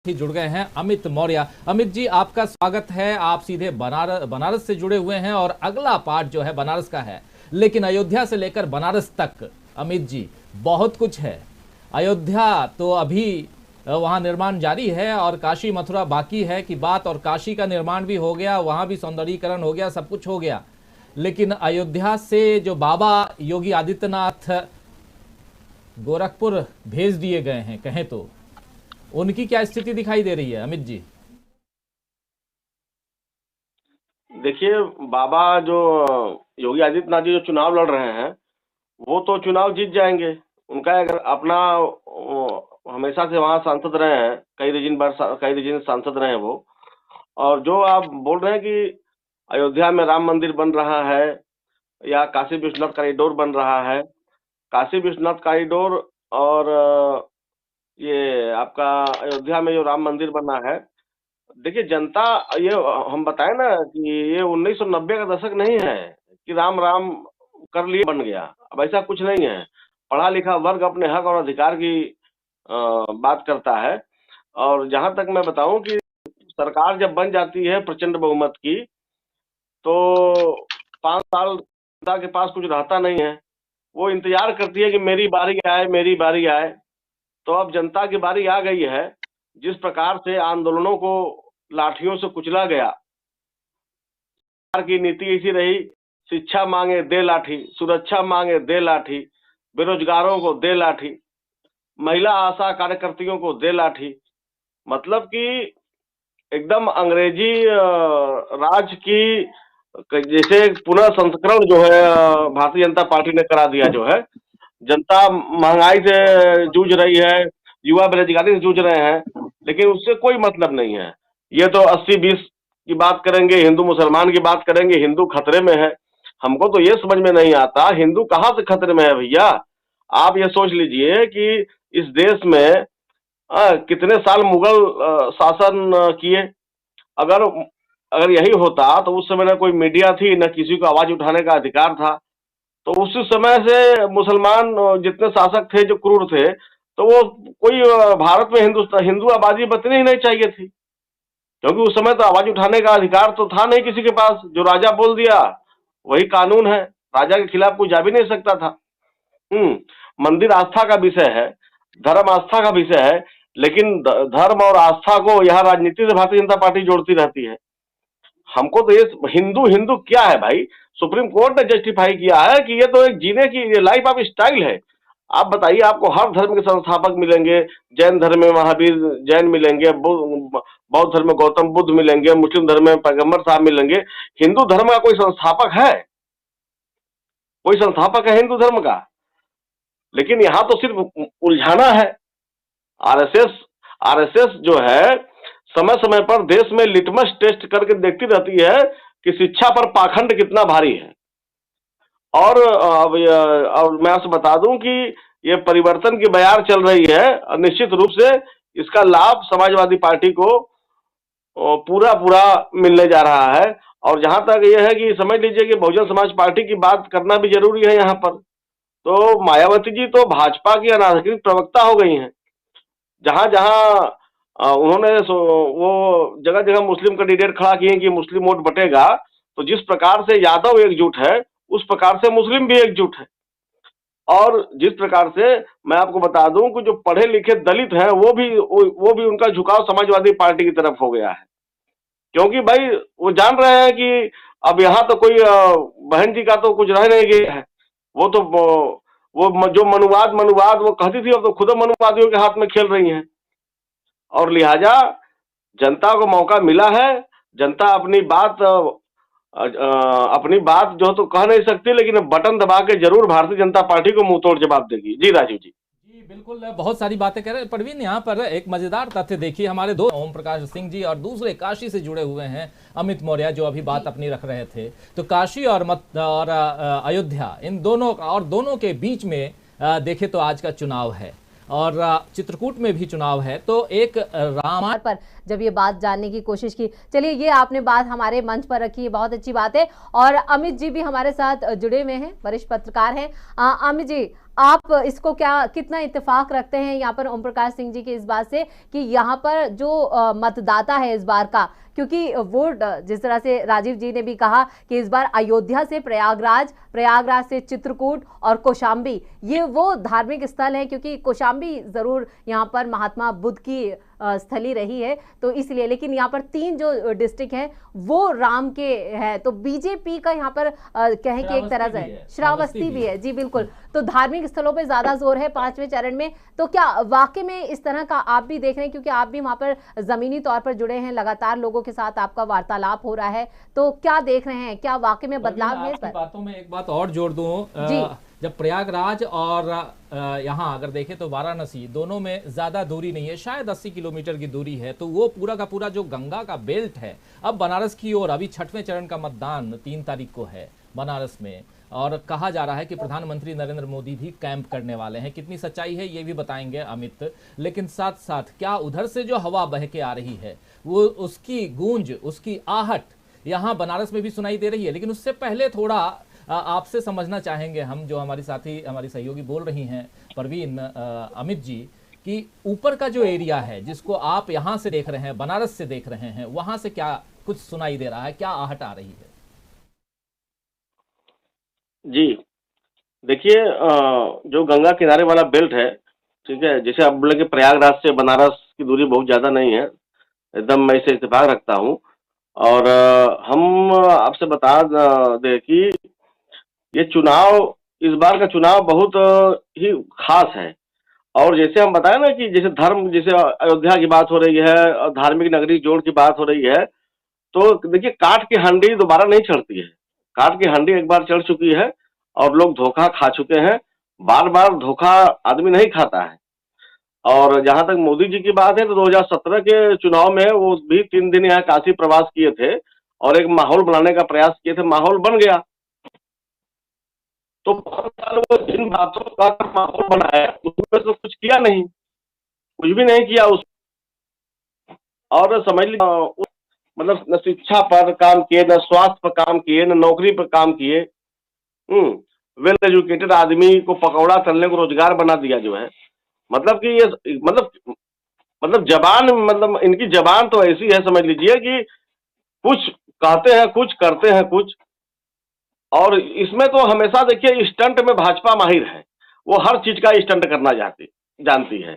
ही जुड़ गए हैं अमित मौर्य। अमित जी, आपका स्वागत है। आप सीधे बनारस से जुड़े हुए हैं और अगला पार्ट जो है बनारस का है, लेकिन अयोध्या से लेकर बनारस तक अमित जी बहुत कुछ है। अयोध्या तो अभी वहां निर्माण जारी है और काशी मथुरा बाकी है की बात, और काशी का निर्माण भी हो गया, वहां भी सौंदर्यीकरण हो गया, सब कुछ हो गया। लेकिन अयोध्या से जो बाबा योगी आदित्यनाथ गोरखपुर भेज दिए गए हैं, कहें तो उनकी क्या स्थिति दिखाई दे रही है अमित जी? देखिए, बाबा जो योगी आदित्यनाथ जी जो चुनाव लड़ रहे हैं, वो तो चुनाव जीत जाएंगे। उनका अगर अपना हमेशा से वहाँ सांसद रहे हैं, कई रीजन सांसद रहे हैं वो। और जो आप बोल रहे हैं कि अयोध्या में राम मंदिर बन रहा है या काशी विश्वनाथ कॉरिडोर बन रहा है, काशी विश्वनाथ कॉरिडोर और ये आपका अयोध्या में जो राम मंदिर बना है, देखिए जनता, ये हम बताएं ना कि ये 1990 का दशक नहीं है कि राम राम कर लिए बन गया। अब ऐसा कुछ नहीं है। पढ़ा लिखा वर्ग अपने हक और अधिकार की बात करता है। और जहां तक मैं बताऊं कि सरकार जब बन जाती है प्रचंड बहुमत की, तो 5 साल जनता के पास कुछ रहता नहीं है। वो इंतजार करती है कि मेरी बारी आए, मेरी बारी आए। तो अब जनता की बारी आ गई है। जिस प्रकार से आंदोलनों को लाठियों से कुचला गया, सरकार की नीति ऐसी रही, शिक्षा मांगे दे लाठी, सुरक्षा मांगे दे लाठी, बेरोजगारों को दे लाठी, महिला आशा कार्यकर्तियों को दे लाठी। मतलब कि एकदम अंग्रेजी राज की जैसे पुनः संस्करण जो है भारतीय जनता पार्टी ने करा दिया जो है। जनता महंगाई से जूझ रही है, युवा बेरोजगारी से जूझ रहे हैं, लेकिन उससे कोई मतलब नहीं है। ये तो 80-20 की बात करेंगे, हिंदू मुसलमान की बात करेंगे, हिंदू खतरे में है। हमको तो ये समझ में नहीं आता हिंदू कहाँ से खतरे में है भैया। आप ये सोच लीजिए कि इस देश में कितने साल मुगल शासन किए। अगर अगर यही होता तो उस समय न कोई मीडिया थी, न किसी को आवाज उठाने का अधिकार था। तो उस समय से मुसलमान जितने शासक थे जो क्रूर थे, तो वो कोई भारत में हिंदू आबादी बचनी ही नहीं चाहिए थी, क्योंकि उस समय तो आवाज उठाने का अधिकार तो था नहीं किसी के पास। जो राजा बोल दिया वही कानून है, राजा के खिलाफ कोई जा भी नहीं सकता था। मंदिर आस्था का विषय है, धर्म आस्था का विषय है, लेकिन धर्म और आस्था को यहाँ राजनीति से भारतीय जनता पार्टी जोड़ती रहती है। हमको तो ये हिंदू हिंदू क्या है भाई? सुप्रीम कोर्ट ने जस्टिफाई किया है कि ये तो एक जीने की लाइफ ऑफ स्टाइल है। आप बताइए, आपको हर धर्म के संस्थापक मिलेंगे। जैन धर्म में महावीर जैन मिलेंगे, बौद्ध धर्म में गौतम बुद्ध मिलेंगे, मुस्लिम धर्म में पैगंबर साहब मिलेंगे। हिंदू धर्म का कोई संस्थापक है? कोई संस्थापक है हिंदू धर्म का? लेकिन यहाँ तो सिर्फ उलझाना है। आरएसएस आरएसएस जो है समय समय पर देश में लिटमस टेस्ट करके देखती रहती है कि शिक्षा पर पाखंड कितना भारी है। और मैं आपसे बता दूं कि ये परिवर्तन की बयार चल रही है, और निश्चित रूप से इसका लाभ समाजवादी पार्टी को पूरा पूरा मिलने जा रहा है। और जहां तक ये है कि समझ लीजिए कि बहुजन समाज पार्टी की बात करना भी जरूरी है यहाँ पर। तो मायावती जी तो भाजपा की अनाधिकृत प्रवक्ता हो गई हैं। जहां जहां उन्होंने वो जगह जगह मुस्लिम कैंडिडेट खड़ा किए कि मुस्लिम वोट बटेगा, तो जिस प्रकार से यादव एकजुट है उस प्रकार से मुस्लिम भी एकजुट है। और जिस प्रकार से मैं आपको बता दूं कि जो पढ़े लिखे दलित हैं वो भी उनका झुकाव समाजवादी पार्टी की तरफ हो गया है, क्योंकि भाई वो जान रहे हैं कि अब यहाँ तो कोई बहन जी का तो कुछ रह नहीं गया है। वो तो वो जो मनुवाद वो कहती थी, अब तो खुद मनुवादियों के हाथ में खेल रही हैं। और लिहाजा जनता को मौका मिला है। जनता अपनी बात जो तो कह नहीं सकती, लेकिन बटन दबा के जरूर भारतीय जनता पार्टी को मुंह तोड़ जवाब देगी। जी राजीव जी। जी बिल्कुल, बहुत सारी बातें कह रहे हैं परवीन। यहाँ पर एक मजेदार तथ्य देखिए, हमारे दो ओम प्रकाश सिंह जी और दूसरे काशी से जुड़े हुए हैं अमित मौर्य, जो अभी बात अपनी रख रहे थे। तो काशी और अयोध्या, इन दोनों के बीच में देखे तो आज का चुनाव है और चित्रकूट में भी चुनाव है। तो एक रामायण पर जब ये बात जानने की कोशिश की, चलिए ये आपने बात हमारे मंच पर रखी, बहुत अच्छी बात है। और अमित जी भी हमारे साथ जुड़े हुए हैं, वरिष्ठ पत्रकार हैं। अमित जी, आप इसको कितना इत्तेफाक रखते हैं यहाँ पर ओम प्रकाश सिंह जी की इस बात से कि यहाँ पर जो मतदाता है इस बार का, क्योंकि वोट जिस तरह से राजीव जी ने भी कहा कि इस बार अयोध्या से प्रयागराज, प्रयागराज से चित्रकूट और कौशाम्बी, ये वो धार्मिक स्थल है, क्योंकि कौशाम्बी जरूर यहाँ पर महात्मा बुद्ध की स्थली रही है, तो इसलिए, लेकिन यहाँ पर 3 जो डिस्ट्रिक्ट हैं वो राम के हैं, तो बीजेपी का यहाँ पर कहें कि एक तरह से श्रावस्ती भी है। जी बिल्कुल, तो धार्मिक स्थलों पे ज्यादा जोर है 5वें चरण में। तो क्या वाकई में इस तरह का आप भी देख रहे हैं, क्योंकि आप भी वहां पर जमीनी तौर पर जुड़े हैं, लगातार लोगों के साथ आपका वार्तालाप हो रहा है, तो क्या देख रहे हैं, क्या वाकई में बदलाव है इस पर? बातों में एक बात और जोड़ दूं, जब प्रयागराज और यहाँ अगर देखें तो वाराणसी, दोनों में ज्यादा दूरी नहीं है, शायद 80 किलोमीटर की दूरी है, तो वो पूरा का पूरा जो गंगा का बेल्ट है अब बनारस की ओर, अभी 6वें चरण का मतदान 3 तारीख को है बनारस में, और कहा जा रहा है कि प्रधानमंत्री नरेंद्र मोदी भी कैंप करने वाले हैं। कितनी सच्चाई है ये भी बताएंगे अमित, लेकिन साथ साथ क्या उधर से जो हवा बह के आ रही है वो उसकी गूंज, उसकी आहट यहाँ बनारस में भी सुनाई दे रही है। लेकिन उससे पहले थोड़ा आपसे समझना चाहेंगे हम, जो हमारी साथी, हमारी सहयोगी बोल रही हैं परवीन, अमित जी, कि ऊपर का जो एरिया है जिसको आप यहाँ से देख रहे हैं, बनारस से देख रहे हैं, वहां से क्या कुछ सुनाई दे रहा है, क्या आहट आ रही है? जी देखिए, जो गंगा किनारे वाला बेल्ट है, ठीक है, जैसे आप बोले कि प्रयागराज से बनारस की दूरी बहुत ज़्यादा नहीं है, एकदम मैं इसे इत्तेफाक रखता हूँ। और हम आपसे बता दें कि ये चुनाव, इस बार का चुनाव बहुत ही खास है। और जैसे हम बताएं ना कि जैसे धर्म, जैसे अयोध्या की बात हो रही है और धार्मिक नगरी जोड़ की बात हो रही है, तो देखिए काट की हांडी दोबारा नहीं चढ़ती है। काट की हांडी एक बार चढ़ चुकी है और लोग धोखा खा चुके हैं। बार बार धोखा आदमी नहीं खाता है। और जहां तक मोदी जी की बात है, तो 2017 के चुनाव में वो भी 3 दिन यहाँ काशी प्रवास किए थे और एक माहौल बनाने का प्रयास किए थे, माहौल बन गया। तो 5 साल वो जिन बातों का माहौल बनाया उसमें तो कुछ किया नहीं, कुछ भी नहीं किया उस। और समझ लीजिए मतलब न शिक्षा पर काम किए, न स्वास्थ्य पर काम किए, न नौकरी पर काम किए। वेल एजुकेटेड आदमी को पकौड़ा तलने को रोजगार बना दिया जो है। मतलब कि ये मतलब जबान, मतलब इनकी जबान तो ऐसी है, समझ लीजिए कि कुछ कहते हैं कुछ, करते हैं कुछ। और इसमें तो हमेशा देखिए स्टंट में भाजपा माहिर है, वो हर चीज का स्टंट करना जानती है।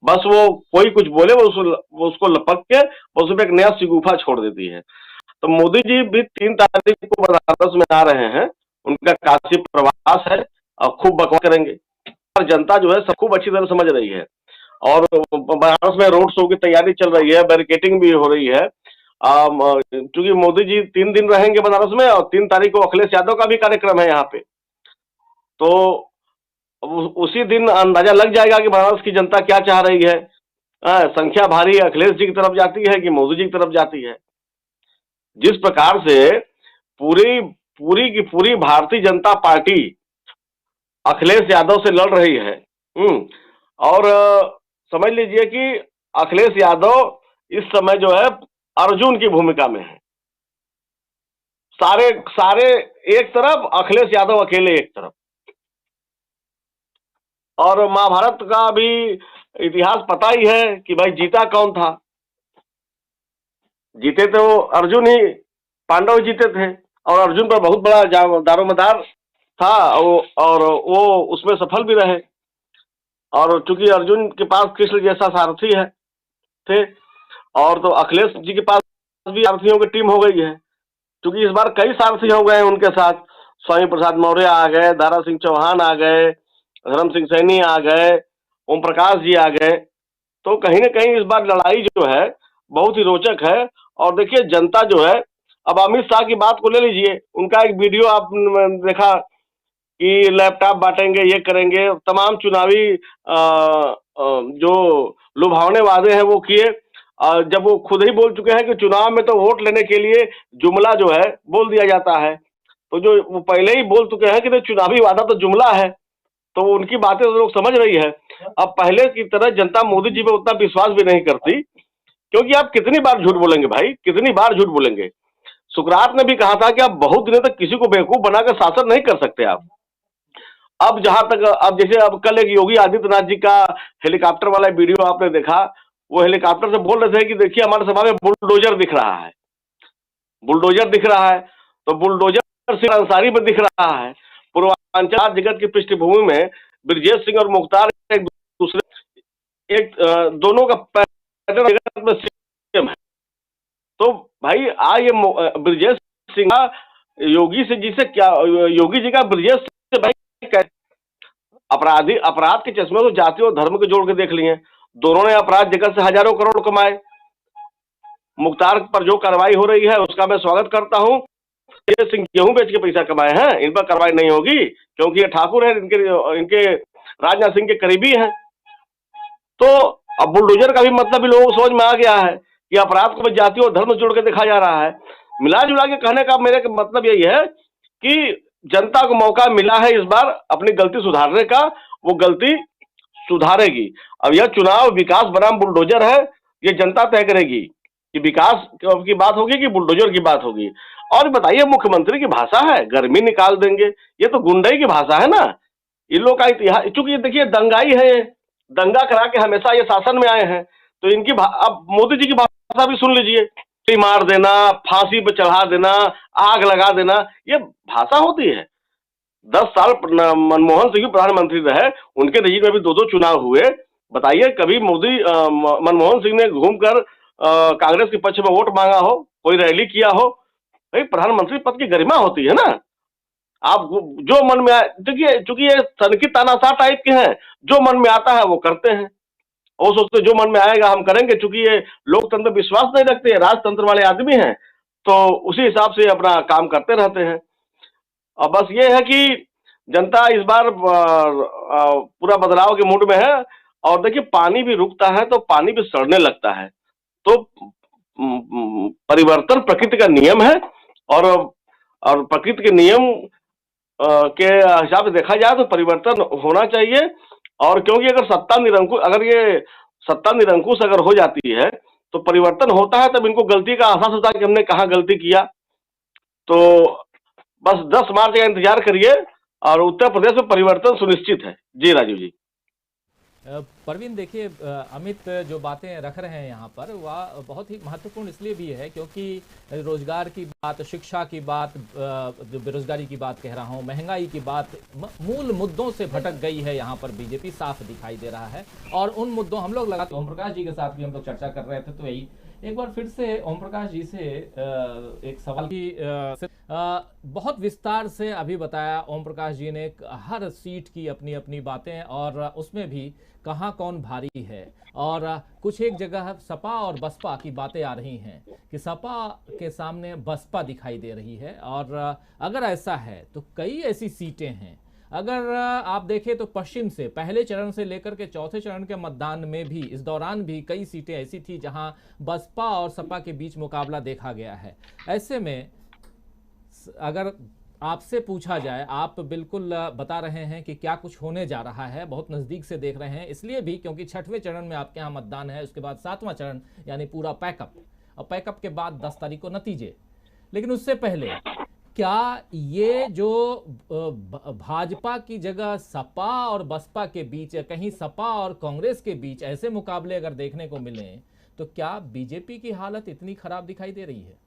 बस वो कोई कुछ बोले वो उसको लपक के उसमें एक नया शिगुफा छोड़ देती है। तो मोदी जी भी 3 तारीख को बनारस में आ रहे हैं, उनका काशी प्रवास है और खूब बकवास करेंगे। और जनता जो है सब खूब अच्छी तरह समझ रही है। और बनारस में रोड शो की तैयारी चल रही है, बैरिकेटिंग भी हो रही है। क्योंकि मोदी जी 3 दिन रहेंगे बनारस में और 3 तारीख को अखिलेश यादव का भी कार्यक्रम है यहाँ पे, तो उसी दिन अंदाजा लग जाएगा कि बनारस की जनता क्या चाह रही है। संख्या भारी अखिलेश जी की तरफ जाती है कि मोदी जी की तरफ जाती है। जिस प्रकार से पूरी पूरी की पूरी भारतीय जनता पार्टी अखिलेश यादव से लड़ रही है, और समझ लीजिए कि अखिलेश यादव इस समय जो है अर्जुन की भूमिका में है। सारे एक तरफ, अखिलेश यादव अकेले एक तरफ। और महाभारत का भी इतिहास पता ही है कि भाई जीता कौन था। जीते तो अर्जुन ही, पांडव जीते थे और अर्जुन पर बहुत बड़ा दारोमदार था और वो उसमें सफल भी रहे। और चूंकि अर्जुन के पास कृष्ण जैसा सारथी है थे, और तो अखिलेश जी के पास भी सारथियों की टीम हो गई है। क्योंकि इस बार कई सारथी हो गए उनके साथ, स्वामी प्रसाद मौर्य आ गए, दारा सिंह चौहान आ गए, धर्म सिंह सैनी आ गए, ओम प्रकाश जी आ गए। तो कहीं ना कहीं इस बार लड़ाई जो है बहुत ही रोचक है। और देखिए जनता जो है, अब अमित शाह की बात को ले लीजिए, उनका एक वीडियो आप देखा कि लैपटॉप बांटेंगे, ये करेंगे, तमाम चुनावी जो लुभावने वादे हैं वो किए। जब वो खुद ही बोल चुके हैं कि चुनाव में तो वोट लेने के लिए जुमला जो है बोल दिया जाता है, तो जो वो पहले ही बोल चुके हैं कि तो चुनावी वादा तो जुमला है, तो उनकी बातें तो लोग समझ रही है। अब पहले की तरह जनता मोदी जी पे उतना विश्वास भी नहीं करती, क्योंकि आप कितनी बार झूठ बोलेंगे भाई, कितनी बार झूठ बोलेंगे। सुकरात ने भी कहा था कि आप बहुत दिनों तक किसी को बेवकूफ बनाकर शासन नहीं कर सकते आप। अब जहां तक, अब जैसे अब कल एक योगी आदित्यनाथ जी का हेलीकॉप्टर वाला वीडियो आपने देखा, वो हेलीकॉप्टर से बोल रहे थे कि देखिए हमारे सभा में बुलडोजर दिख रहा है, बुलडोजर दिख रहा है। तो बुलडोजर सिंह अंसारी में दिख रहा है। पूर्वांचल जगत की पृष्ठभूमि में ब्रजेश सिंह और मुख्तार एक दूसरे, एक दोनों का पैटर्न जगत में सेम है। तो भाई ये ब्रजेश सिंह का योगी से जी से क्या, योगी जी का ब्रजेश से भाई अपराध के चश्मे को जाति और धर्म के जोड़ के देख लिए। दोनों ने अपराध जगत से हजारों करोड़ कमाए। मुख्तार पर जो कार्रवाई हो रही है उसका मैं स्वागत करता हूं। ये सिंह गेहूं बेच के पैसा कमाए हैं, इन पर कार्रवाई नहीं होगी क्योंकि ये ठाकुर है, इनके राजनाथ सिंह के करीबी हैं। तो अब बुलडोजर का भी मतलब भी लोगों को समझ में आ गया है कि अपराध को जाति और धर्म जोड़ के देखा जा रहा है। मिला जुला के कहने का मेरे मतलब यही है कि जनता को मौका मिला है इस बार अपनी गलती सुधारने का, वो गलती सुधारेगी। अब यह चुनाव विकास बनाम बुलडोजर है, ये जनता तय करेगी कि विकास की बात होगी कि बुलडोजर की बात होगी। और बताइए, मुख्यमंत्री की भाषा है गर्मी निकाल देंगे, ये तो गुंडई की भाषा है ना। इन लोग का इतिहास, चूंकि देखिए दंगाई है, दंगा करा के हमेशा ये शासन में आए हैं, तो इनकी अब मोदी जी की भाषा भी सुन लीजिए, मार देना, फांसी पर चढ़ा देना, आग लगा देना, ये भाषा होती है। 10 साल मनमोहन सिंह प्रधानमंत्री रहे, उनके रजीम में भी 2-2 चुनाव हुए। बताइए कभी मनमोहन सिंह ने घूमकर कांग्रेस के पक्ष में वोट मांगा हो, कोई रैली किया हो? भाई प्रधानमंत्री पद की गरिमा होती है ना। आप जो मन में आए, देखिए चूंकि ये सनकी तानाशाह टाइप के हैं, जो मन में आता है वो करते हैं, वो सोचते जो मन में आएगा हम करेंगे। चूंकि ये लोकतंत्र विश्वास नहीं रखते, राजतंत्र वाले आदमी हैं, तो उसी हिसाब से अपना काम करते रहते हैं। और बस ये है कि जनता इस बार पूरा बदलाव के मूड में है। और देखिए पानी भी रुकता है तो पानी भी सड़ने लगता है, तो परिवर्तन प्रकृति का नियम है। और प्रकृति के नियम के हिसाब से देखा जाए तो परिवर्तन होना चाहिए। और क्योंकि अगर ये सत्ता निरंकुश अगर हो जाती है तो परिवर्तन होता है, तब इनको गलती का एहसास होता है कि हमने कहाँ गलती किया। तो बस 10 मार्च का इंतजार करिए और उत्तर प्रदेश में परिवर्तन सुनिश्चित है। जी राजीव जी। परवीन, देखिए अमित जो बातें रख रहे हैं यहाँ पर वह बहुत ही महत्वपूर्ण इसलिए भी है क्योंकि रोजगार की बात, शिक्षा की बात, जो बेरोजगारी की बात कह रहा हूँ, महंगाई की बात, मूल मुद्दों से भटक गई है। यहाँ पर बीजेपी साफ दिखाई दे रहा है। और उन मुद्दों हम लोग लगातार ओम प्रकाश जी के साथ भी हम लोग चर्चा कर रहे थे, तो यही एक बार फिर से ओम प्रकाश जी से एक सवाल की बहुत विस्तार से अभी बताया ओम प्रकाश जी ने हर सीट की अपनी अपनी बातें, और उसमें भी कहाँ कौन भारी है। और कुछ एक जगह सपा और बसपा की बातें आ रही हैं कि सपा के सामने बसपा दिखाई दे रही है। और अगर ऐसा है तो कई ऐसी सीटें हैं, अगर आप देखें तो पश्चिम से पहले चरण से लेकर के चौथे चरण के मतदान में भी, इस दौरान भी कई सीटें ऐसी थी जहां बसपा और सपा के बीच मुकाबला देखा गया है। ऐसे में अगर आपसे पूछा जाए, आप बिल्कुल बता रहे हैं कि क्या कुछ होने जा रहा है, बहुत नज़दीक से देख रहे हैं, इसलिए भी क्योंकि 6वें चरण में आपके यहाँ मतदान है, उसके बाद 7वां चरण यानी पूरा पैकअप, और पैकअप के बाद 10 तारीख को नतीजे। लेकिन उससे पहले क्या ये जो भाजपा की जगह सपा और बसपा के बीच, कहीं सपा और कांग्रेस के बीच ऐसे मुकाबले अगर देखने को मिले, तो क्या बीजेपी की हालत इतनी खराब दिखाई दे रही है?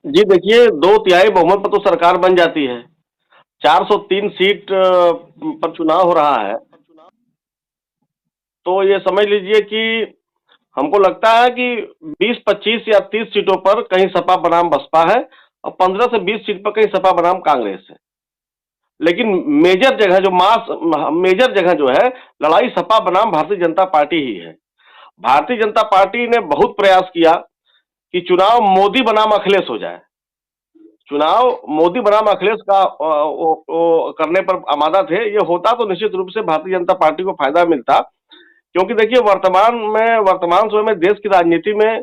जी देखिए, 2/3 बहुमत पर तो सरकार बन जाती है। 403 सीट पर चुनाव हो रहा है, तो ये समझ लीजिए कि हमको लगता है कि 20, 25 या 30 सीटों पर कहीं सपा बनाम बसपा है और 15 से 20 सीट पर कहीं सपा बनाम कांग्रेस है। लेकिन मेजर जगह जो है, लड़ाई सपा बनाम भारतीय जनता पार्टी ही है। भारतीय जनता पार्टी ने बहुत प्रयास किया कि चुनाव मोदी बनाम अखिलेश हो जाए। चुनाव मोदी बनाम अखिलेश का वो करने पर आमादा थे। ये होता तो निश्चित रूप से भारतीय जनता पार्टी को फायदा मिलता, क्योंकि देखिए वर्तमान समय में देश की राजनीति में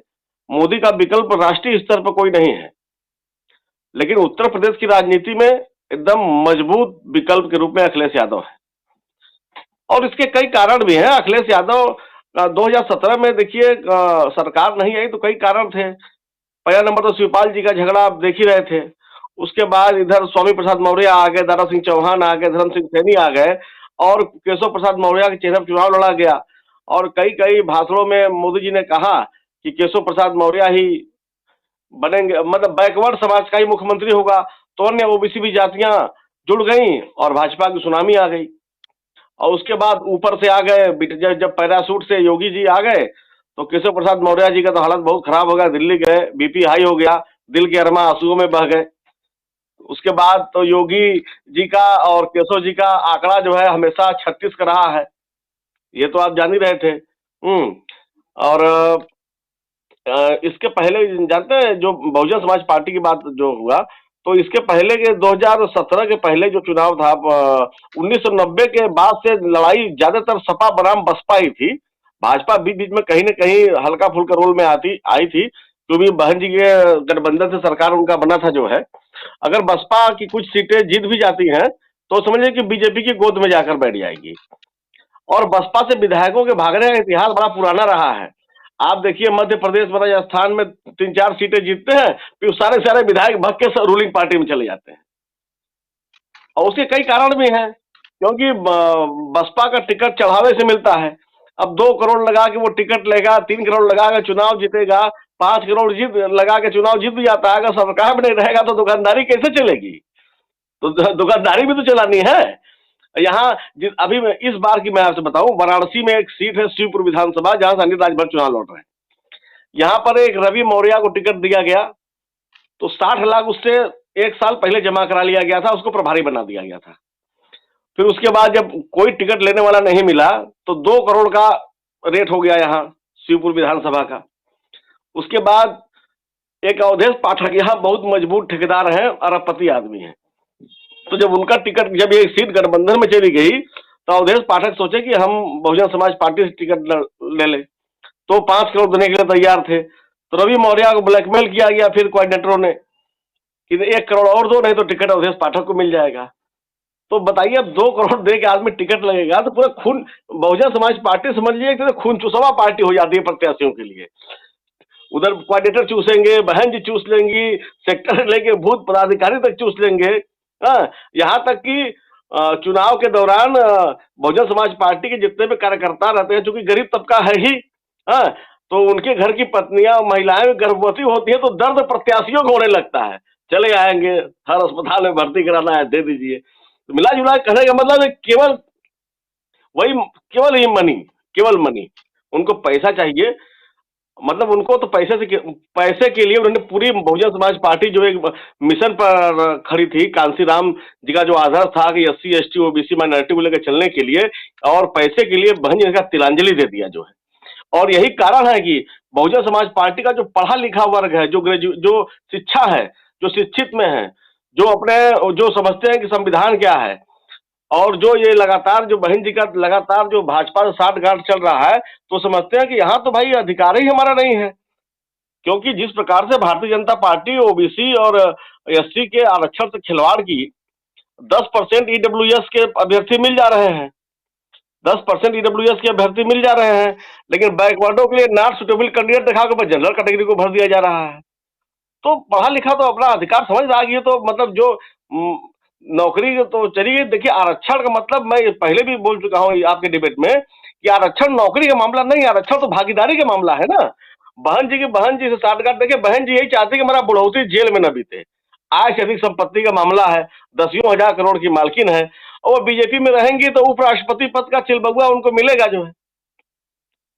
मोदी का विकल्प राष्ट्रीय स्तर पर कोई नहीं है, लेकिन उत्तर प्रदेश की राजनीति में एकदम मजबूत विकल्प के रूप में अखिलेश यादव है। और इसके कई कारण भी हैं। अखिलेश यादव 2017 में देखिए सरकार नहीं आई तो कई कारण थे। पहला नंबर तो शिवपाल जी का झगड़ा आप देख ही रहे थे, उसके बाद इधर स्वामी प्रसाद मौर्य आ गए, दारा सिंह चौहान आ गए, धर्म सिंह सैनी आ गए और केशव प्रसाद मौर्य के चेहरे पर चुनाव लड़ा गया। और कई कई भाषणों में मोदी जी ने कहा कि केशव प्रसाद मौर्य ही बनेंगे, मतलब बैकवर्ड समाज का ही मुख्यमंत्री होगा। तो अन्य ओबीसी भी जातियां जुड़ गई और भाजपा की सुनामी आ गई। और उसके बाद ऊपर से आ गए, जब पैरासूट से योगी जी आ गए तो केशव प्रसाद मौर्य जी का तो हालत बहुत खराब हो गया, दिल्ली गए, बीपी हाई हो गया, दिल के अरमा आंसुओं में बह गए। उसके बाद तो योगी जी का और केशव जी का आंकड़ा जो है हमेशा 36 का रहा है, ये तो आप जान ही रहे थे। और इसके पहले जानते हैं, जो बहुजन समाज पार्टी की बात जो हुआ, तो इसके पहले के 2017 के पहले जो चुनाव था, 1990 के बाद से लड़ाई ज्यादातर सपा बनाम बसपा ही थी। भाजपा बीच बीच में कहीं न कहीं हल्का फुल्का रोल में आई थी, क्योंकि बहन जी के गठबंधन से सरकार उनका बना था जो है। अगर बसपा की कुछ सीटें जीत भी जाती हैं तो समझिए कि बीजेपी की गोद में जाकर बैठ जाएगी। और बसपा से विधायकों के भागने का इतिहास बड़ा पुराना रहा है। आप देखिए मध्य प्रदेश में राजस्थान में 3-4 सीटें जीतते हैं, फिर सारे विधायक भाग के रूलिंग पार्टी में चले जाते हैं। और उसके कई कारण भी हैं, क्योंकि बसपा का टिकट चढ़ावे से मिलता है। अब 2 करोड़ लगा के वो टिकट लेगा, 3 करोड़ लगा के चुनाव जीतेगा, 5 करोड़ लगा के चुनाव जीत भी जाता है। अगर सरकार में नहीं रहेगा तो दुकानदारी कैसे चलेगी? तो दुकानदारी भी तो चलानी है। यहाँ अभी मैं इस बार की मैं आपसे बताऊं, वाराणसी में एक सीट है शिवपुर विधानसभा, जहां से अनिल राजभर चुनाव लड़ रहे हैं। यहाँ पर एक रवि मौर्य को टिकट दिया गया, तो 60 लाख उससे 1 साल पहले जमा करा लिया गया था, उसको प्रभारी बना दिया गया था। फिर उसके बाद जब कोई टिकट लेने वाला नहीं मिला तो 2 करोड़ का रेट हो गया यहाँ शिवपुर विधानसभा का। उसके बाद एक अवधेश पाठक यहाँ बहुत मजबूत ठेकेदार हैं, अरबपति आदमी हैं। तो जब उनका टिकट, जब ये सीट गठबंधन में चली गई तो अवधेश पाठक सोचे कि हम बहुजन समाज पार्टी से टिकट ले लें, तो 5 करोड़ देने के लिए तैयार थे। तो रवि मौर्य को ब्लैकमेल किया गया फिर कोऑर्डिनेटरों ने कि 1 करोड़ और दो, नहीं तो टिकट अवधेश पाठक को मिल जाएगा। तो बताइए, अब 2 करोड़ दे के आदमी टिकट लगेगा तो पूरा खून, बहुजन समाज पार्टी समझ लीजिए कि खून चुसवा पार्टी हो जाती है प्रत्याशियों के लिए। उधर कोऑर्डिनेटर चूसेंगे, बहन जी चूस लेंगी, सेक्टर लेके बूथ पदाधिकारी तक चूस लेंगे। यहाँ तक कि चुनाव के दौरान बहुजन समाज पार्टी के जितने भी कार्यकर्ता रहते हैं, चूंकि गरीब तबका है ही, तो उनके घर की पत्नियां, महिलाएं गर्भवती होती है तो दर्द प्रत्याशियों को होने लगता है। चले आएंगे, हर अस्पताल में भर्ती कराना है, दे दीजिए। तो मिला जुला कहने का मतलब है केवल ही मनी, केवल मनी। उनको पैसा चाहिए, मतलब उनको तो पैसे के लिए उन्होंने पूरी बहुजन समाज पार्टी जो एक मिशन पर खड़ी थी, कांसीराम जी का जो आधार था कि SC ST OBC माइनॉरिटी को लेकर चलने के लिए, और पैसे के लिए बहन जी का तिलांजलि दे दिया जो है। और यही कारण है कि बहुजन समाज पार्टी का जो पढ़ा लिखा वर्ग है, जो शिक्षा है, जो शिक्षित में है, जो समझते हैं कि संविधान क्या है, और जो ये लगातार जो बहन जी का लगातार जो भाजपा से साठगांठ चल रहा है, तो समझते हैं कि यहाँ तो भाई अधिकार ही हमारा नहीं है। क्योंकि जिस प्रकार से भारतीय जनता पार्टी OBC और SC के आरक्षण से खिलवाड़ की, 10% EWS के अभ्यर्थी मिल जा रहे हैं, 10% EWS के अभ्यर्थी मिल जा रहे हैं, लेकिन बैकवर्डों के लिए नॉट सुटेबल कैंडिडेट दिखा के जनरल कैटेगरी को भर दिया जा रहा है। तो पढ़ा लिखा तो अपना अधिकार समझ रहा है। तो मतलब जो नौकरी तो चलिए, देखिए आरक्षण का मतलब मैं पहले भी बोल चुका हूँ आपके डिबेट में कि आरक्षण नौकरी का मामला नहीं, आरक्षण तो भागीदारी का मामला है ना। बहन जी से साठगांठ, देखिए बहन जी यही चाहती कि हमारा बुढ़ौती जेल में न बीते। आय से अधिक संपत्ति का मामला है, 10,000 करोड़ की मालकिन है, और बीजेपी में रहेंगी तो उपराष्ट्रपति पद का चिलबगुआ उनको मिलेगा जो है,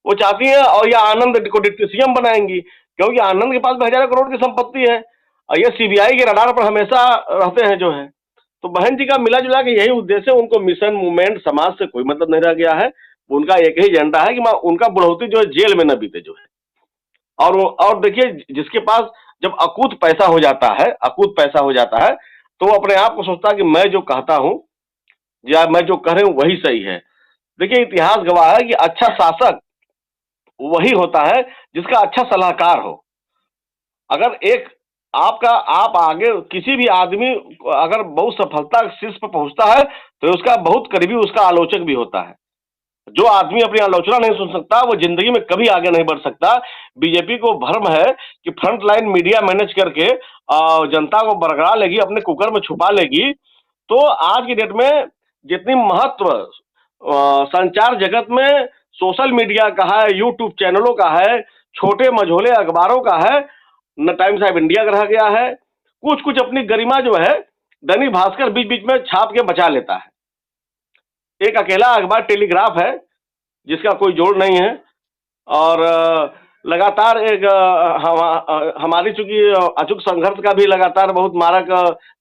वो चाहती है। और या आनंद को डिप्टी CM बनाएंगी, क्योंकि आनंद के पास 10,000 करोड़ की संपत्ति है, और ये CBI के रडार पर हमेशा रहते हैं जो है। तो बहन जी का मिला जुला के यही उद्देश्य है, उनको मिशन मूवमेंट समाज से कोई मतलब नहीं रह गया है। उनका एक ही एजेंडा है कि उनका बुढ़ौती जो है जेल में न बीते जो है। और देखिए, जिसके पास जब अकूत पैसा हो जाता है तो वो अपने आप को सोचता है कि मैं जो कहता हूं या मैं जो कह रहा हूं वही सही है। देखिए, इतिहास गवाह है कि अच्छा शासक वही होता है जिसका अच्छा सलाहकार हो। अगर आप आगे किसी भी आदमी अगर बहुत सफलता शीर्ष पर पहुंचता है तो उसका बहुत करीबी उसका आलोचक भी होता है। जो आदमी अपनी आलोचना नहीं सुन सकता वो जिंदगी में कभी आगे नहीं बढ़ सकता। बीजेपी को भ्रम है कि फ्रंट लाइन मीडिया मैनेज करके जनता को बरगला लेगी, अपने कुकर में छुपा लेगी। तो आज की डेट में जितनी महत्व संचार जगत में सोशल मीडिया का है, यूट्यूब चैनलों का है, छोटे मझोले अखबारों का है, न टाइम्स ऑफ इंडिया रह गया है, कुछ कुछ अपनी गरिमा जो है दैनिक भास्कर बीच बीच में छाप के बचा लेता है। एक अकेला अखबार टेलीग्राफ है जिसका कोई जोड़ नहीं है। और लगातार एक हमारी चूंकि अचूक संघर्ष का भी लगातार बहुत मारक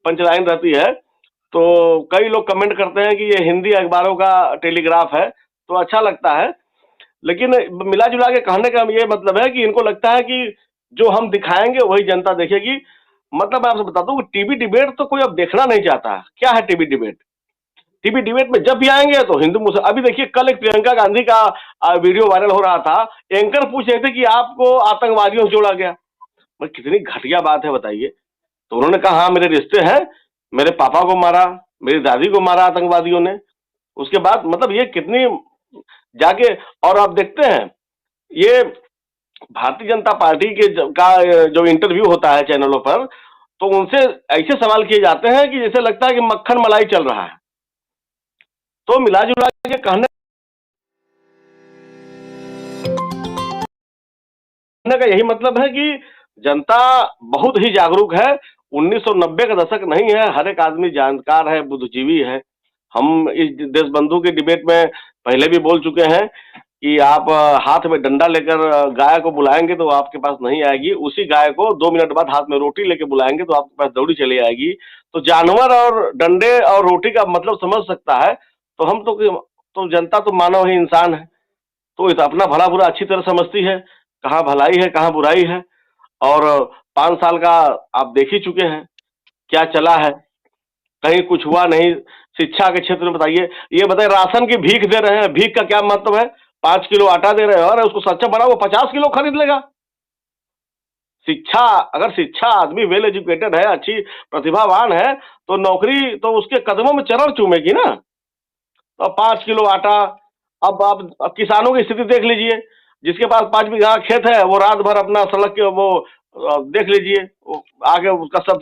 पंचलाइन रहती है, तो कई लोग कमेंट करते हैं कि ये हिंदी अखबारों का टेलीग्राफ है, तो अच्छा लगता है। लेकिन मिला जुला के कहने का ये मतलब है कि इनको लगता है कि जो हम दिखाएंगे वही जनता देखेगी। मतलब मैं आपसे बताता हूँ कि टीवी डिबेट तो कोई अब देखना नहीं चाहता। क्या है टीवी डिबेट? टीवी डिबेट में जब भी आएंगे तो हिंदू मुसलमान। अभी देखिए कल एक प्रियंका गांधी का वीडियो वायरल हो रहा था, एंकर पूछ रहे थे कि आपको आतंकवादियों से जोड़ा गया। कितनी घटिया बात है बताइए। तो उन्होंने कहा हाँ मेरे रिश्ते हैं, मेरे पापा को मारा, मेरी दादी को मारा आतंकवादियों ने। उसके बाद मतलब ये कितनी जाके, और आप देखते हैं ये भारतीय जनता पार्टी के जो इंटरव्यू होता है चैनलों पर, तो उनसे ऐसे सवाल किए जाते हैं कि जैसे लगता है कि मक्खन मलाई चल रहा है। तो मिला जुला के कहने का यही मतलब है कि जनता बहुत ही जागरूक है। 1990 का दशक नहीं है, हर एक आदमी जानकार है, बुद्धिजीवी है। हम इस देशबंधु के डिबेट में पहले भी बोल चुके हैं कि आप हाथ में डंडा लेकर गाय को बुलाएंगे तो आपके पास नहीं आएगी, उसी गाय को 2 मिनट बाद हाथ में रोटी लेके बुलाएंगे तो आपके पास दौड़ी चली आएगी। तो जानवर और डंडे और रोटी का मतलब समझ सकता है। तो हम तो जनता तो मानव ही इंसान है, तो ये तो अपना भला बुरा अच्छी तरह समझती है, कहाँ भलाई है कहाँ बुराई है। और 5 साल का आप देख ही चुके हैं क्या चला है, कहीं कुछ हुआ नहीं। शिक्षा के क्षेत्र में बताइए, ये बताइए राशन की भीख दे रहे हैं, भीख का क्या मतलब है? 5 किलो आटा दे रहे हैं और उसको सच्चा बना वो 50 किलो खरीद लेगा। शिक्षा, अगर शिक्षा आदमी वेल एजुकेटेड है, अच्छी प्रतिभावान है, तो नौकरी तो उसके कदमों में चरण चूमेगी ना। तो 5 किलो आटा, अब आप किसानों की स्थिति देख लीजिए, जिसके पास 5 बीघा खेत है वो रात भर अपना सड़क के वो देख लीजिए, आगे उसका सब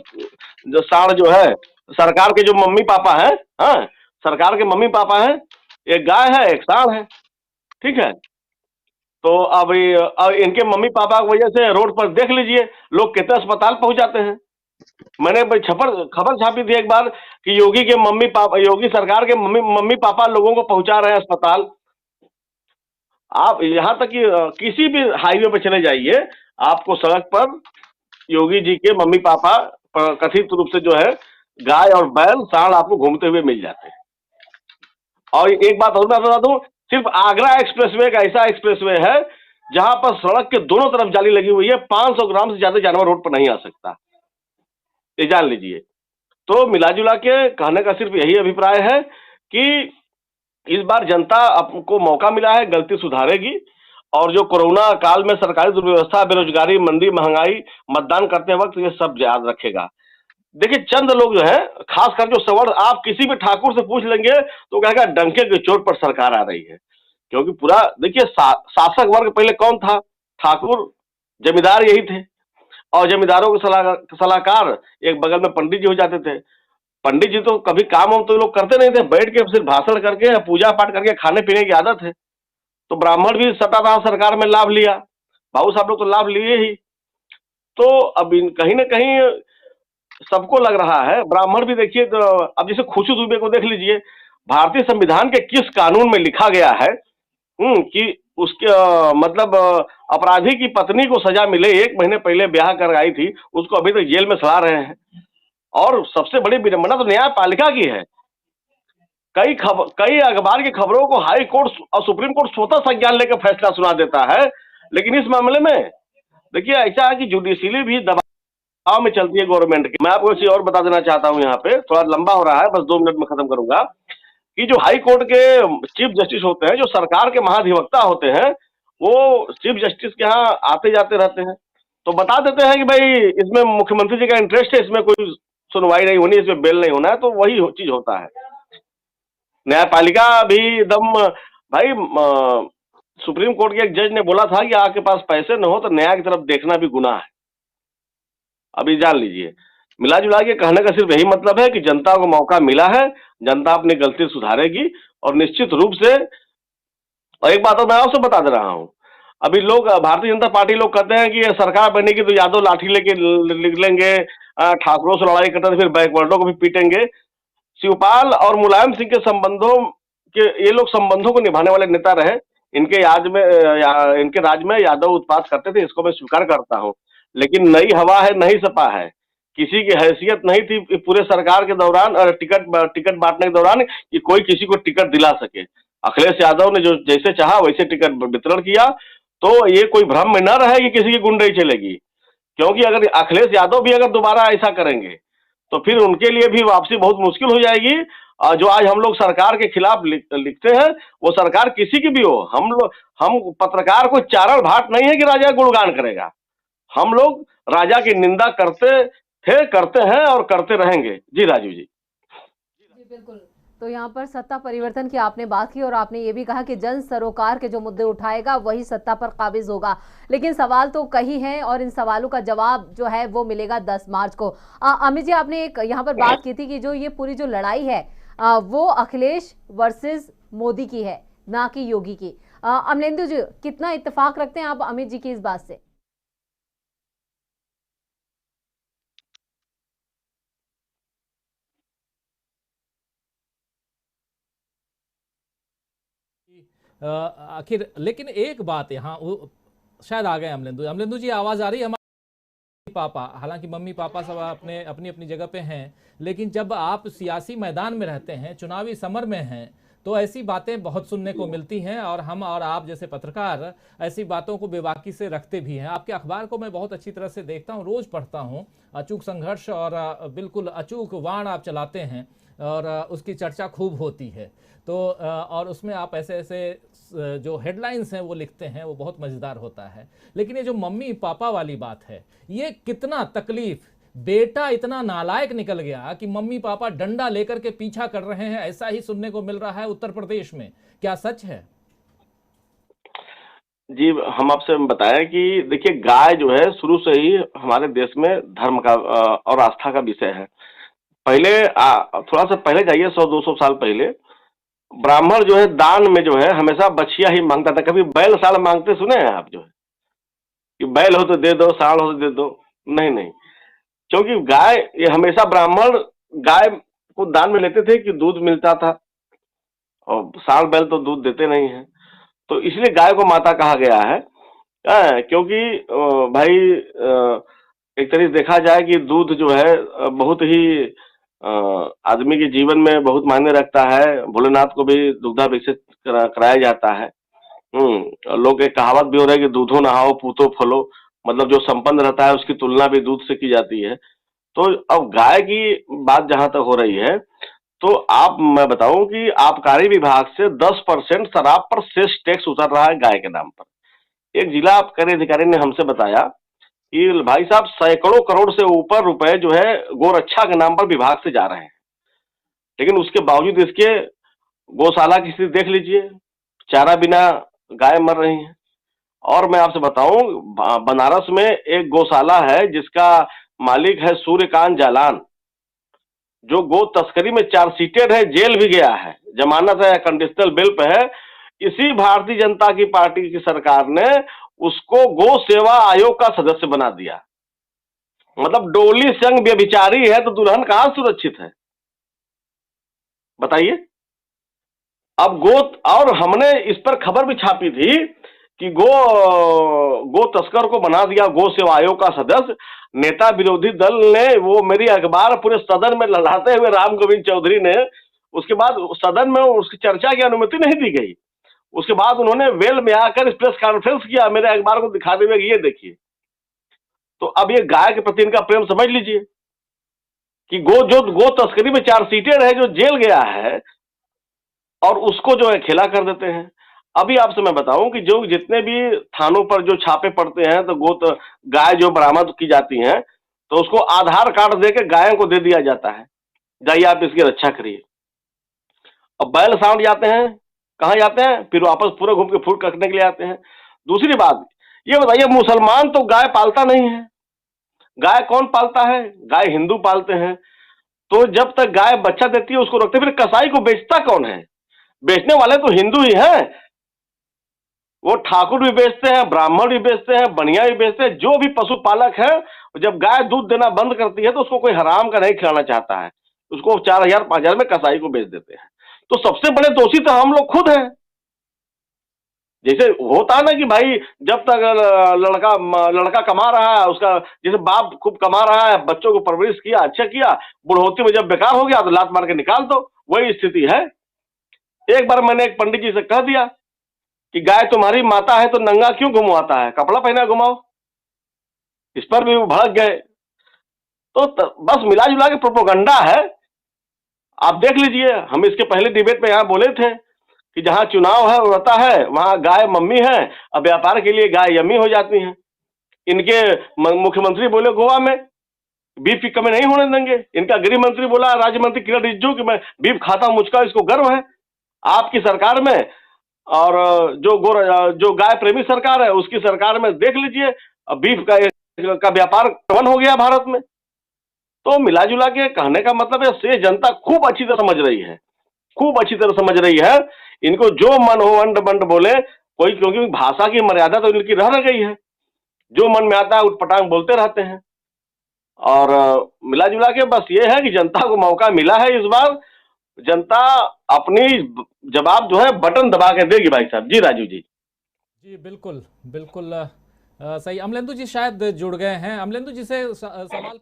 जो साढ़ जो है, सरकार के जो मम्मी पापा हैं, हाँ सरकार के मम्मी पापा हैं, एक गाय है एक साढ़ है, ठीक है। तो अब इनके मम्मी पापा की वजह से रोड पर देख लीजिए लोग कितने अस्पताल पहुंच जाते हैं। मैंने खबर छापी थी एक बार कि योगी के मम्मी पापा, योगी सरकार के मम्मी पापा लोगों को पहुंचा रहे हैं अस्पताल। आप यहाँ तक कि किसी भी हाईवे पर चले जाइए, आपको सड़क पर योगी जी के मम्मी पापा कथित रूप से जो है गाय और बैल साढ़ आपको घूमते हुए मिल जाते हैं। और एक बात और मैं बता दूं, सिर्फ आगरा एक्सप्रेसवे एक ऐसा एक्सप्रेसवे है जहां पर सड़क के दोनों तरफ जाली लगी हुई है, 500 ग्राम से ज्यादा जानवर रोड पर नहीं आ सकता, ये जान लीजिए। तो मिला जुला के कहने का सिर्फ यही अभिप्राय है कि इस बार जनता को मौका मिला है, गलती सुधारेगी। और जो कोरोना काल में सरकारी दुर्व्यवस्था, बेरोजगारी, मंदी, महंगाई, मतदान करते वक्त ये सब याद रखेगा। देखिए चंद लोग जो है, खासकर जो सवर्ण, आप किसी भी ठाकुर से पूछ लेंगे तो कहेगा डंके के चोट पर सरकार आ रही है। क्योंकि पूरा देखिए शासक वर्ग पहले कौन था? ठाकुर, जमींदार यही थे। और जमींदारों के सलाहकार एक बगल में पंडित जी हो जाते थे। पंडित जी तो कभी काम वाम तो लोग करते नहीं थे, बैठ के सिर्फ भाषण करके पूजा पाठ करके खाने पीने की आदत है। तो ब्राह्मण भी सटा रहा सरकार में, लाभ लिया, बाबू साहब लोग तो लाभ लिए ही। तो अब कहीं ना कहीं सबको लग रहा है, ब्राह्मण भी देखिए। तो अब जैसे खुशबू दुबे को देख लीजिए, भारतीय संविधान के किस कानून में लिखा गया है कि उसके मतलब अपराधी की पत्नी को सजा मिले, 1 महीने पहले ब्याह कर आई थी, उसको अभी तक जेल में सड़ा रहे हैं। और सबसे बड़ी विडंबना तो न्यायपालिका की है। कई अखबार की खबरों को हाई कोर्ट और सुप्रीम कोर्ट स्वतः संज्ञान लेकर फैसला सुना देता है, लेकिन इस मामले में देखिए ऐसा है कि जुडिशियली भी दबाव में चलती है गवर्नमेंट की। मैं आपको इसे और बता देना चाहता हूं, यहाँ पे थोड़ा लंबा हो रहा है, बस 2 मिनट में खत्म करूंगा, कि जो हाई कोर्ट के चीफ जस्टिस होते हैं, जो सरकार के महाधिवक्ता होते हैं, वो चीफ जस्टिस के यहाँ आते जाते रहते हैं, तो बता देते हैं कि भाई इसमें मुख्यमंत्री जी का इंटरेस्ट है, इसमें कोई सुनवाई नहीं होनी, इसमें बेल नहीं होना है। तो वही चीज होता है। न्यायपालिका भी एकदम भाई सुप्रीम कोर्ट के एक जज ने बोला था कि आपके पास पैसे न हो तो न्याय की तरफ देखना भी गुनाह है। अभी जान लीजिए, मिला जुला के कहने का सिर्फ यही मतलब है कि जनता को मौका मिला है, जनता अपनी गलती सुधारेगी और निश्चित रूप से। और एक बात और मैं आपसे बता दे रहा हूँ, अभी लोग भारतीय जनता पार्टी लोग कहते हैं कि ये सरकार बनेगी तो यादव लाठी लेके निकलेंगे, ठाकुरों से लड़ाई करते फिर बैकवर्डों को भी पीटेंगे। शिवपाल और मुलायम सिंह के संबंधों के ये लोग संबंधों को निभाने वाले नेता रहे। इनके राज में यादव उत्पात करते थे, इसको मैं स्वीकार करता हूँ, लेकिन नई हवा है, नई सपा है। किसी की हैसियत नहीं थी पूरे सरकार के दौरान और टिकट बांटने के दौरान कि कोई किसी को टिकट दिला सके। अखिलेश यादव ने जो जैसे चाहा वैसे टिकट वितरण किया, तो ये कोई भ्रम में न रहे कि किसी की गुंडई चलेगी, क्योंकि अगर अखिलेश यादव भी अगर दोबारा ऐसा करेंगे तो फिर उनके लिए भी वापसी बहुत मुश्किल हो जाएगी। जो आज हम लोग सरकार के खिलाफ लिखते हैं, वो सरकार किसी की भी हो, हम पत्रकार को चारण भाट नहीं है कि राजा गुणगान करेगा। हम लोग राजा की निंदा करते थे, करते हैं और करते रहेंगे। जी राजीव जी। जी बिल्कुल। तो यहाँ पर सत्ता परिवर्तन की आपने बात की और आपने ये भी कहा कि जन सरोकार के जो मुद्दे उठाएगा वही सत्ता पर काबिज होगा, लेकिन सवाल तो कई हैं और इन सवालों का जवाब जो है वो मिलेगा 10 मार्च को। अमित जी, आपने एक यहाँ पर बात की थी कि जो ये पूरी जो लड़ाई है वो अखिलेश वर्सेस मोदी की है, ना कि योगी की। अमलेंदु जी, कितना इत्तेफाक रखते हैं आप अमित जी की इस बात से? आखिर लेकिन एक बात यहाँ शायद आ गए अमलेंदु जी, आवाज आ रही है? हमारे पापा, हालांकि मम्मी पापा सब अपने अपनी अपनी जगह पे हैं, लेकिन जब आप सियासी मैदान में रहते हैं, चुनावी समर में हैं, तो ऐसी बातें बहुत सुनने को मिलती हैं और हम और आप जैसे पत्रकार ऐसी बातों को बेबाकी से रखते भी हैं। आपके अखबार को मैं बहुत अच्छी तरह से देखता हूं, रोज पढ़ता हूं। अचूक संघर्ष और बिल्कुल अचूक वाण आप चलाते हैं और उसकी चर्चा खूब होती है। तो और उसमें आप ऐसे ऐसे जो हेडलाइंस हैं वो लिखते हैं, वो बहुत मज़ेदार होता है। लेकिन ये जो मम्मी पापा वाली बात है, ये कितना तकलीफ, बेटा इतना नालायक निकल गया कि मम्मी पापा डंडा लेकर के पीछा कर रहे हैं, ऐसा ही सुनने को मिल रहा है उत्तर प्रदेश में। क्या सच है? जी, हम आपसे बताएं कि देखिए, गाय जो है शुरू से ही हमारे देश में धर्म का और आस्था का विषय है। पहले थोड़ा सा पहले जाइए, 100-200 साल पहले ब्राह्मण जो है दान में जो है हमेशा बछिया ही मांगता था। कभी बैल साल मांगते सुने हैं आप? जो है कि बैल हो तो दे दो, साल हो तो दे दो, नहीं नहीं, क्योंकि गाय, ये हमेशा ब्राह्मण गाय को दान में लेते थे कि दूध मिलता था, और साल बैल तो दूध देते नहीं है, तो इसलिए गाय को माता कहा गया है। क्योंकि भाई एक तरीके से देखा जाए कि दूध जो है बहुत ही आदमी के जीवन में बहुत मायने रखता है। भोलेनाथ को भी दुग्धाभिषेक कराया जाता है। लोग एक कहावत भी हो रहा है कि दूधो नहाओ पूतो फलो, मतलब जो संपन्न रहता है उसकी तुलना भी दूध से की जाती है। तो अब गाय की बात जहां तक हो रही है, तो मैं बताऊं कि आबकारी विभाग से 10% शराब पर सेस टैक्स उतर रहा है गाय के नाम पर। एक जिला आबकारी अधिकारी ने हमसे बताया कि भाई साहब, सैकड़ों करोड़ से ऊपर रुपए जो है गोरक्षा के नाम पर विभाग से जा रहे हैं, लेकिन उसके बावजूद इसके गौशाला की स्थिति देख लीजिए, चारा बिना गाय मर रही हैं। और मैं आपसे बताऊं, बनारस में एक गौशाला है जिसका मालिक है सूर्यकांत जालान, जो गो तस्करी में चार्जशीटेड है, जेल भी गया है, जमानत है, कंडीशनल बेल पे है। इसी भारतीय जनता की पार्टी की सरकार ने उसको गो सेवा आयोग का सदस्य बना दिया। मतलब डोली संग व्यभिचारी है तो दुल्हन कहां सुरक्षित है, बताइए। अब और हमने इस पर खबर भी छापी थी कि गो तस्कर को बना दिया गो सेवा आयोग का सदस्य। नेता विरोधी दल ने, वो मेरी अखबार पूरे सदन में लड़ाते हुए राम गोविंद चौधरी ने, उसके बाद सदन में उसकी चर्चा की अनुमति नहीं दी गई। उसके बाद उन्होंने वेल में आकर प्रेस कॉन्फ्रेंस किया मेरे अखबार को दिखाते हुए, ये देखिए। तो अब ये गाय के प्रति इनका प्रेम समझ लीजिए कि गो तस्करी में चार्जशीटेड है, जो जेल गया है, और उसको जो है खेला कर देते हैं। अभी आपसे मैं बताऊं कि जो जितने भी थानों पर जो छापे पड़ते हैं, तो गाय जो बरामद की जाती हैं, तो उसको आधार कार्ड देके गायों को दे दिया जाता है, जाइए आप इसकी रक्षा करिए। अब बैल सांड जाते हैं कहाँ जाते हैं? फिर वापस पूरा घूम के फूड करने के लिए आते हैं। दूसरी बात, ये बताइए, मुसलमान तो गाय पालता नहीं है, गाय कौन पालता है? गाय हिंदू पालते हैं। तो जब तक गाय बच्चा देती है उसको रखते, फिर कसाई को बेचता कौन है? बेचने वाले तो हिंदू ही हैं। वो ठाकुर भी बेचते हैं, ब्राह्मण भी बेचते हैं, बनिया भी बेचते हैं। जो भी पशुपालक है, जब गाय दूध देना बंद करती है तो उसको कोई हराम का नहीं खिलाना चाहता है, उसको 4,000 5,000 में कसाई को बेच देते हैं। तो सबसे बड़े दोषी तो हम लोग खुद हैं। जैसे होता है ना कि भाई, जब तक लड़का कमा रहा है, उसका जैसे बाप खूब कमा रहा है, बच्चों को परवरिश किया, अच्छा किया, बुढ़ोती में जब बेकार हो गया तो लात मार के निकाल दो, वही स्थिति है। एक बार मैंने एक पंडित जी से कह दिया कि गाय तुम्हारी माता है तो नंगा क्यों घुमवाता है, कपड़ा पहना घुमाओ। इस पर भी वो भड़क गए। तो बस मिला जुला के प्रोपोगंडा है। आप देख लीजिए, हम इसके पहले डिबेट में यहाँ बोले थे कि जहां चुनाव है होता है वहां गाय मम्मी है, अब व्यापार के लिए गाय यम्मी हो जाती हैं। इनके मुख्यमंत्री बोले गोवा में बीफ की कमी नहीं होने देंगे। इनका गृह मंत्री बोला, राज्य मंत्री किरण रिजिजू कि मैं बीफ खाता हूं, मुझका इसको गर्व है आपकी सरकार में। और जो गाय प्रेमी सरकार है उसकी सरकार में देख लीजिए, बीफ का व्यापार बंद हो गया भारत में। तो मिला जुला के कहने का मतलब है, से जनता खूब अच्छी तरह समझ रही है, खूब अच्छी तरह समझ रही है। इनको जो मन हो अंड बंड बोले कोई, क्योंकि भाषा की मर्यादा तो इनकी रह गई है, जो मन में आता है उठपटांग बोलते रहते हैं। और मिला जुला के बस ये है कि जनता को मौका मिला है इस बार, जनता अपनी जवाब जो है बटन दबा के देगी भाई साहब। जी राजू जी। जी बिल्कुल बिल्कुल सही। अमलेंदु जी शायद जुड़ गए हैं। अमलेंदु जी से सवाल